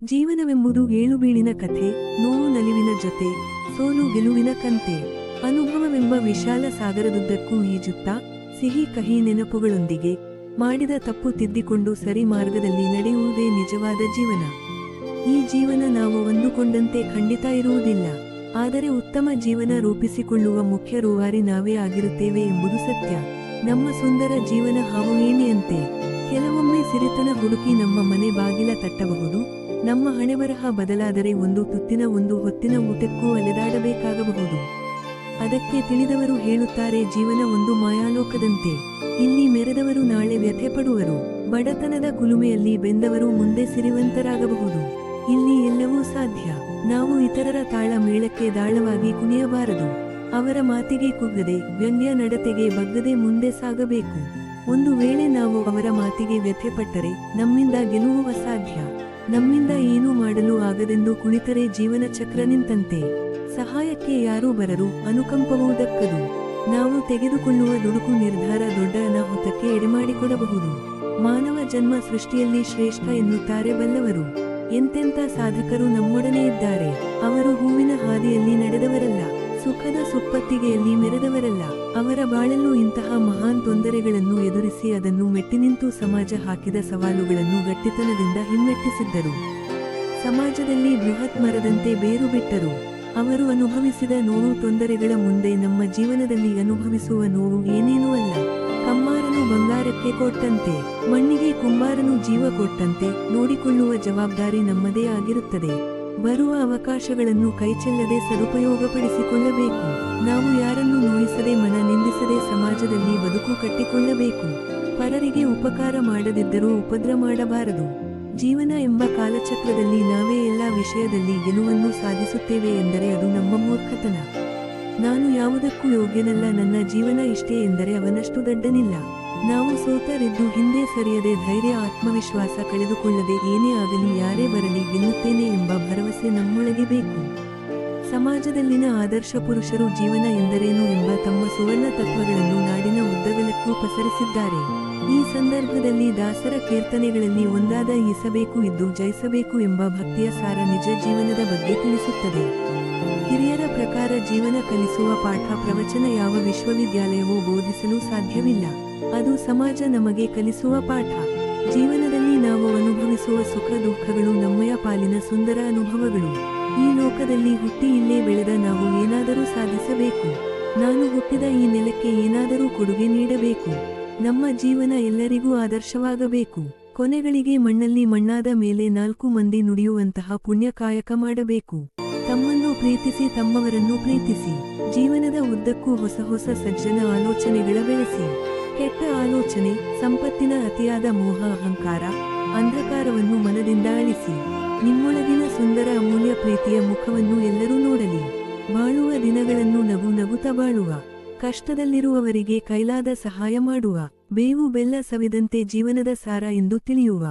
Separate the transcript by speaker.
Speaker 1: ಜೀವನವೆಂಬುದು ಏಳುಬೀಳಿನ ಕಥೆ, ನೋವು ನಲಿವಿನ ಜೊತೆ, ಸೋಲು ಗೆಲುವಿನ ಕಂತೆ. ಅನುಭವವೆಂಬ ವಿಶಾಲ ಸಾಗರದುದ್ದಕ್ಕೂ ಈಜುತ್ತಾ, ಸಿಹಿ ಕಹಿ ನೆನಪುಗಳೊಂದಿಗೆ, ಮಾಡಿದ ತಪ್ಪು ತಿದ್ದಿಕೊಂಡು ಸರಿ ಮಾರ್ಗದಲ್ಲಿ ನಡೆಯುವುದೇ ನಿಜವಾದ ಜೀವನ. ಈ ಜೀವನ ನಾವು ಅಂದುಕೊಂಡಂತೆ ಖಂಡಿತ ಇರುವುದಿಲ್ಲ. ಆದರೆ ಉತ್ತಮ ಜೀವನ ರೂಪಿಸಿಕೊಳ್ಳುವ ಮುಖ್ಯ ರೂವಾರಿ ನಾವೇ ಆಗಿರುತ್ತೇವೆ ಎಂಬುದು ಸತ್ಯ. ನಮ್ಮ ಸುಂದರ ಜೀವನ ಹಾವು ಏಣಿಯಂತೆ. ಕೆಲವೊಮ್ಮೆ ಸಿರಿತನ ಹುಡುಕಿ ನಮ್ಮ ಮನೆ ಬಾಗಿಲ ತಟ್ಟಬಹುದು. ನಮ್ಮ ಹಣೆಬರಹ ಬದಲಾದರೆ ಒಂದು ತುತ್ತಿನ ಒಂದು ಹೊತ್ತಿನ ಊಟಕ್ಕೂ ಅಲೆದಾಡಬೇಕಾಗಬಹುದು. ಅದಕ್ಕೆ ತಿಳಿದವರು ಹೇಳುತ್ತಾರೆ, ಜೀವನ ಒಂದು ಮಾಯಾಲೋಕದಂತೆ. ಇಲ್ಲಿ ಮೆರೆದವರು ನಾಳೆ ವ್ಯಥೆ ಪಡುವರು. ಬಡತನದ ಕುಲುಮೆಯಲ್ಲಿ ಬೆಂದವರು ಮುಂದೆ ಸಿರಿವಂತರಾಗಬಹುದು. ಇಲ್ಲಿ ಎಲ್ಲವೂ ಸಾಧ್ಯ. ನಾವು ಇತರರ ತಾಳ ಮೇಳಕ್ಕೆ ದಾಳವಾಗಿ ಕುಣಿಯಬಾರದು. ಅವರ ಮಾತಿಗೆ ಕುಗ್ಗದೆ, ವ್ಯಂಗ್ಯ ನಡತೆಗೆ ಬಗ್ಗದೆ ಮುಂದೆ ಸಾಗಬೇಕು. ಒಂದು ವೇಳೆ ನಾವು ಅವರ ಮಾತಿಗೆ ವ್ಯಥೆಪಟ್ಟರೆ ನಮ್ಮಿಂದ ಗೆಲುವು ಅಸಾಧ್ಯ. ನಮ್ಮಿಂದ ಏನೂ ಮಾಡಲು ಆಗದೆಂದು ಕುಳಿತರೆ ಜೀವನ ಚಕ್ರ ನಿಂತಂತೆ. ಸಹಾಯಕ್ಕೆ ಯಾರೂ ಬರರು, ಅನುಕಂಪವೂ ದಕ್ಕದು. ನಾವು ತೆಗೆದುಕೊಳ್ಳುವ ದುಡುಕು ನಿರ್ಧಾರ ದೊಡ್ಡ ಅನಾಹುತಕ್ಕೆ ಎಡೆಮಾಡಿಕೊಡಬಹುದು. ಮಾನವ ಜನ್ಮ ಸೃಷ್ಟಿಯಲ್ಲಿ ಶ್ರೇಷ್ಠ ಎನ್ನುತ್ತಾರೆ ಬಲ್ಲವರು. ಎಂತೆಂಥ ಸಾಧಕರು ನಮ್ಮೊಡನೆ ಇದ್ದಾರೆ. ಅವರು ಹೂವಿನ ಹಾದಿಯಲ್ಲಿ ನಡೆದವರಲ್ಲ, ಸುಖದ ಸುಪ್ಪತ್ತಿಗೆಯಲ್ಲಿ ಮೆರೆದವರಲ್ಲ. ಅವರ ಬಾಳಲ್ಲೂ ಇಂತಹ ಮಹಾನ್ ತೊಂದರೆಗಳನ್ನು ಎದುರಿಸಿ ಅದನ್ನು ಮೆಟ್ಟಿನಿಂತು ಸಮಾಜ ಹಾಕಿದ ಸವಾಲುಗಳನ್ನು ಗಟ್ಟಿತನದಿಂದ ಹಿಮ್ಮೆಟ್ಟಿಸಿದ್ದರು. ಸಮಾಜದಲ್ಲಿ ಬೃಹತ್ ಮರದಂತೆ ಬೇರು ಬಿಟ್ಟರು. ಅವರು ಅನುಭವಿಸಿದ ನೋವು ತೊಂದರೆಗಳ ಮುಂದೆ ನಮ್ಮ ಜೀವನದಲ್ಲಿ ಅನುಭವಿಸುವ ನೋವು ಏನೇನೂ ಅಲ್ಲ. ಕಮ್ಮಾರನು ಬಂಗಾರಕ್ಕೆ ಕೊಟ್ಟಂತೆ, ಮಣ್ಣಿಗೆ ಕುಂಬಾರನು ಜೀವ ಕೊಟ್ಟಂತೆ ನೋಡಿಕೊಳ್ಳುವ ಜವಾಬ್ದಾರಿ ನಮ್ಮದೇ ಆಗಿರುತ್ತದೆ. ಬರುವ ಅವಕಾಶಗಳನ್ನು ಕೈಚೆಲ್ಲದೆ ಸದುಪಯೋಗಪಡಿಸಿಕೊಳ್ಳಬೇಕು. ನಾವು ಯಾರನ್ನೂ ನೋಯಿಸದೆ, ಮನ ನಿಂದಿಸದೆ ಸಮಾಜದಲ್ಲಿ ಬದುಕು ಕಟ್ಟಿಕೊಳ್ಳಬೇಕು. ಪರರಿಗೆ ಉಪಕಾರ ಮಾಡದಿದ್ದರೂ ಉಪದ್ರ ಮಾಡಬಾರದು. ಜೀವನ ಎಂಬ ಕಾಲಚಕ್ರದಲ್ಲಿ ನಾವೇ ಎಲ್ಲ ವಿಷಯದಲ್ಲಿ ಗೆಲುವನ್ನು ಸಾಧಿಸುತ್ತೇವೆ ಎಂದರೆ ಅದು ನಮ್ಮ ಮೂರ್ಖತನ. ನಾನು ಯಾವುದಕ್ಕೂ ಯೋಗ್ಯನಲ್ಲ, ನನ್ನ ಜೀವನ ಇಷ್ಟೇ ಎಂದರೆ ಅವನಷ್ಟು ದಡ್ಡನಿಲ್ಲ. ನಾವು ಸೋತರಿದ್ದು ಹಿಂದೆ ಸರಿಯದೆ ಧೈರ್ಯ ಆತ್ಮವಿಶ್ವಾಸ ಕಳೆದುಕೊಳ್ಳದೆ ಏನೇ ಆಗಲಿ ಯಾರೇ ಬರಲಿ ಗೆಲ್ಲುತ್ತೇನೆ ಎಂಬ ಭರವಸೆ ನಮ್ಮೊಳಗೆ ಬೇಕು. ಸಮಾಜದಲ್ಲಿನ ಆದರ್ಶ ಪುರುಷರು ಜೀವನ ಎಂದರೇನು ಎಂಬ ತಮ್ಮ ಸುವರ್ಣ ತತ್ವಗಳನ್ನು ನಾಡಿನ ಉದ್ದಗಲಕ್ಕೂ ಪಸರಿಸಿದ್ದಾರೆ. ಈ ಸಂದರ್ಭದಲ್ಲಿ ದಾಸರ ಕೀರ್ತನೆಗಳಲ್ಲಿ ಒಂದಾದ ಈಸಬೇಕು ಇದ್ದು ಜಯಿಸಬೇಕು ಎಂಬ ಭಕ್ತಿಯ ಸಾರ ನಿಜ ಜೀವನದ ಬಗ್ಗೆ ತಿಳಿಸುತ್ತದೆ. ಹಿರಿಯರ ಪ್ರಕಾರ ಜೀವನ ಕಲಿಸುವ ಪಾಠ ಪ್ರವಚನ ಯಾವ ವಿಶ್ವವಿದ್ಯಾಲಯವೂ ಬೋಧಿಸಲು ಸಾಧ್ಯವಿಲ್ಲ. ಅದು ಸಮಾಜ ನಮಗೆ ಕಲಿಸುವ ಪಾಠ. ಜೀವನದಲ್ಲಿ ನಾವು ಅನುಭವಿಸುವ ಸುಖ ದುಃಖಗಳು ನಮ್ಮಯ ಪಾಲಿನ ಸುಂದರ ಅನುಭವಗಳು. ಈ ಲೋಕದಲ್ಲಿ ಹುಟ್ಟಿ ಇಲ್ಲೇ ಬೆಳೆದ ನಾವು ಏನಾದರೂ ಸಾಧಿಸಬೇಕು. ನಾನು ಹುಟ್ಟಿದ ಈ ನೆಲಕ್ಕೆ ಏನಾದರೂ ಕೊಡುಗೆ ನೀಡಬೇಕು. ನಮ್ಮ ಜೀವನ ಎಲ್ಲರಿಗೂ ಆದರ್ಶವಾಗಬೇಕು. ಕೊನೆಗಳಿಗೆ ಮಣ್ಣಲ್ಲಿ ಮಣ್ಣಾದ ಮೇಲೆ 4 ಮಂದಿ ನುಡಿಯುವಂತಹ ಪುಣ್ಯಕಾಯಕ ಮಾಡಬೇಕು. ತಮ್ಮನ್ನು ಪ್ರೀತಿಸಿ, ತಮ್ಮವರನ್ನು ಪ್ರೀತಿಸಿ. ಜೀವನದ ಉದ್ದಕ್ಕೂ ಹೊಸ ಹೊಸ ಸಜ್ಜನ ಆಲೋಚನೆಗಳ ಬೆಳೆಸಿ. ಕೆಟ್ಟ ಆಲೋಚನೆ, ಸಂಪತ್ತಿನ ಅತಿಯಾದ ಮೋಹ, ಅಹಂಕಾರ, ಅಂಧಕಾರವನ್ನು ಮನದಿಂದ ಅಳಿಸಿ. ನಿಮ್ಮೊಳಗಿನ ಸುಂದರ ಅಮೂಲ್ಯ ಪ್ರೀತಿಯ ಮುಖವನ್ನು ಎಲ್ಲರೂ ನೋಡಲಿ. ಬಾಳುವ ದಿನಗಳನ್ನು ನಗು ನಗುತ್ತ ಬಾಳುವ. ಕಷ್ಟದಲ್ಲಿರುವವರಿಗೆ ಕೈಲಾದ ಸಹಾಯ ಮಾಡುವ. ಬೇವು ಬೆಲ್ಲ ಸವಿದಂತೆ ಜೀವನದ ಸಾರ ಎಂದು ತಿಳಿಯುವ.